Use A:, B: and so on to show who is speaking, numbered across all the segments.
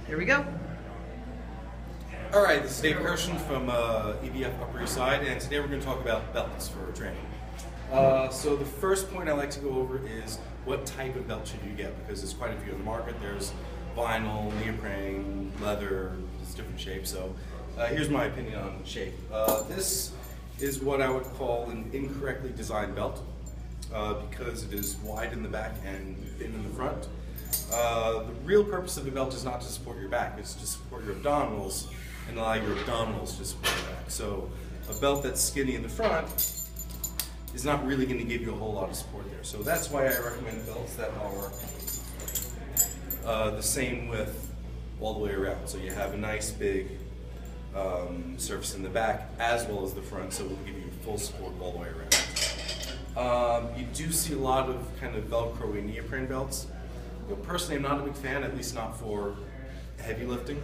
A: Here we go.
B: All right, this is Dave Kirschen from EDF Upper East Side, and today we're going to talk about belts for training. So the first point I like to go over is what type of belt should you get, because there's quite a few on the market. There's vinyl, neoprene, leather, there's different shapes. So here's my opinion on shape. This is what I would call an incorrectly designed belt because it is wide in the back and thin in the front. The real purpose of the belt is not to support your back, it's to support your abdominals and allow your abdominals to support your back. So a belt that's skinny in the front is not really going to give you a whole lot of support there. So that's why I recommend belts that are the same width all the way around. So you have a nice big surface in the back as well as the front, so it will give you full support all the way around. You do see a lot of kind of Velcro-y neoprene belts. Personally, I'm not a big fan, at least not for heavy lifting.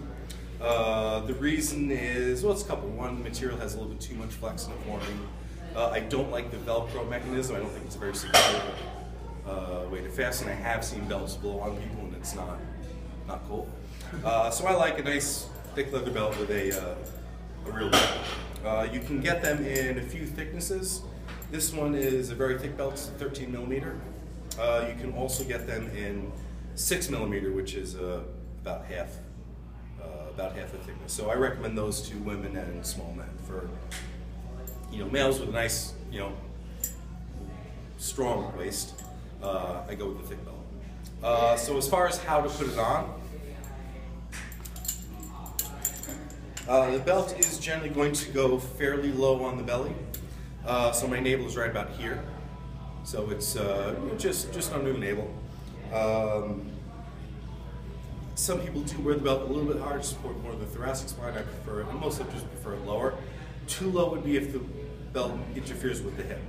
B: The reason is, well, it's a couple. One, the material has a little bit too much flex in it for me. I don't like the Velcro mechanism. I don't think it's a very secure way to fasten. I have seen belts blow on people and it's not cool. So I like a nice thick leather belt with a real belt. You can get them in a few thicknesses. This one is a very thick belt, it's 13 millimeter. You can also get them in 6 millimeter, which is about half the thickness. So I recommend those to women and small men. For males with a nice strong waist, I go with the thick belt. So as far as how to put it on, the belt is generally going to go fairly low on the belly. So my navel is right about here. So it's just under the navel. Some people do wear the belt a little bit hard to support more of the thoracic spine. I prefer it, and most of them just prefer it lower. Too low would be if the belt interferes with the hip.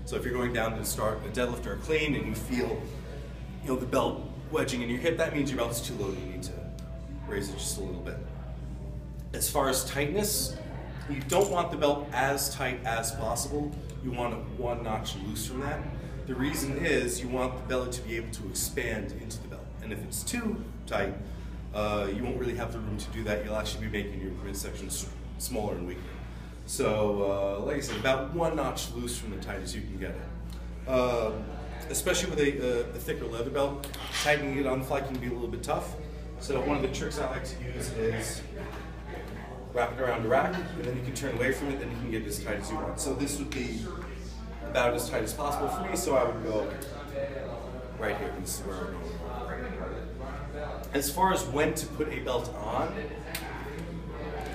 B: So if you're going down to start a deadlift or a clean and you feel the belt wedging in your hip, that means your belt's too low. You need to raise it just a little bit. As far as tightness, you don't want the belt as tight as possible. You want it one notch loose from that. The reason is you want the belly to be able to expand into the belt. And if it's too tight, you won't really have the room to do that. You'll actually be making your midsection smaller and weaker. So, like I said, about one notch loose from the tight as you can get it. Especially with a thicker leather belt, tightening it on the fly can be a little bit tough. So one of the tricks I like to use is wrap it around the rack, and then you can turn away from it, then you can get it as tight as you want. So this would be about as tight as possible for me, so I would go right here. This is where I would go. As far as when to put a belt on,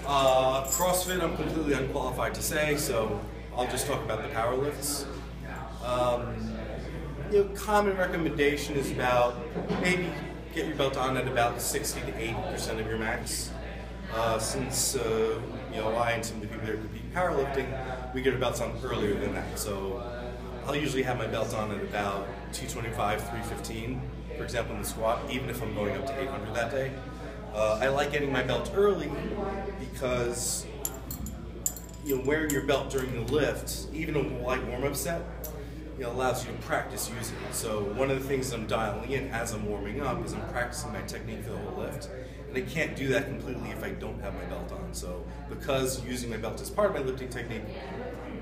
B: CrossFit I'm completely unqualified to say, so I'll just talk about the power lifts. Common recommendation is about maybe get your belt on at about 60 to 80% of your max. Since I and some of the people that compete in powerlifting, we get our belts on earlier than that. So I'll usually have my belt on at about 225, 315, for example, in the squat, even if I'm going up to 800 that day. I like getting my belt early because wearing your belt during the lift, even a light warm-up set, allows you to practice using it. So one of the things I'm dialing in as I'm warming up is I'm practicing my technique for the whole lift. And I can't do that completely if I don't have my belt on. So because using my belt is part of my lifting technique,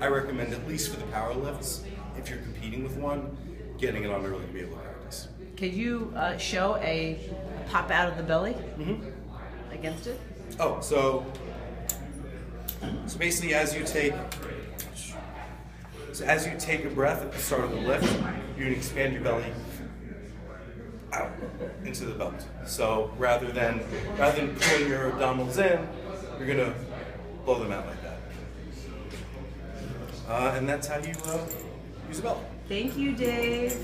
B: I recommend, at least for the power lifts, if you're competing with one, getting it on early to be able to practice.
A: Could you show a pop out of the belly against it?
B: Oh, so basically as you take a breath at the start of the lift, you're going to expand your belly out into the belt. So rather than pulling your abdominals in, you're going to blow them out like that. And that's how you use a belt.
A: Thank you, Dave.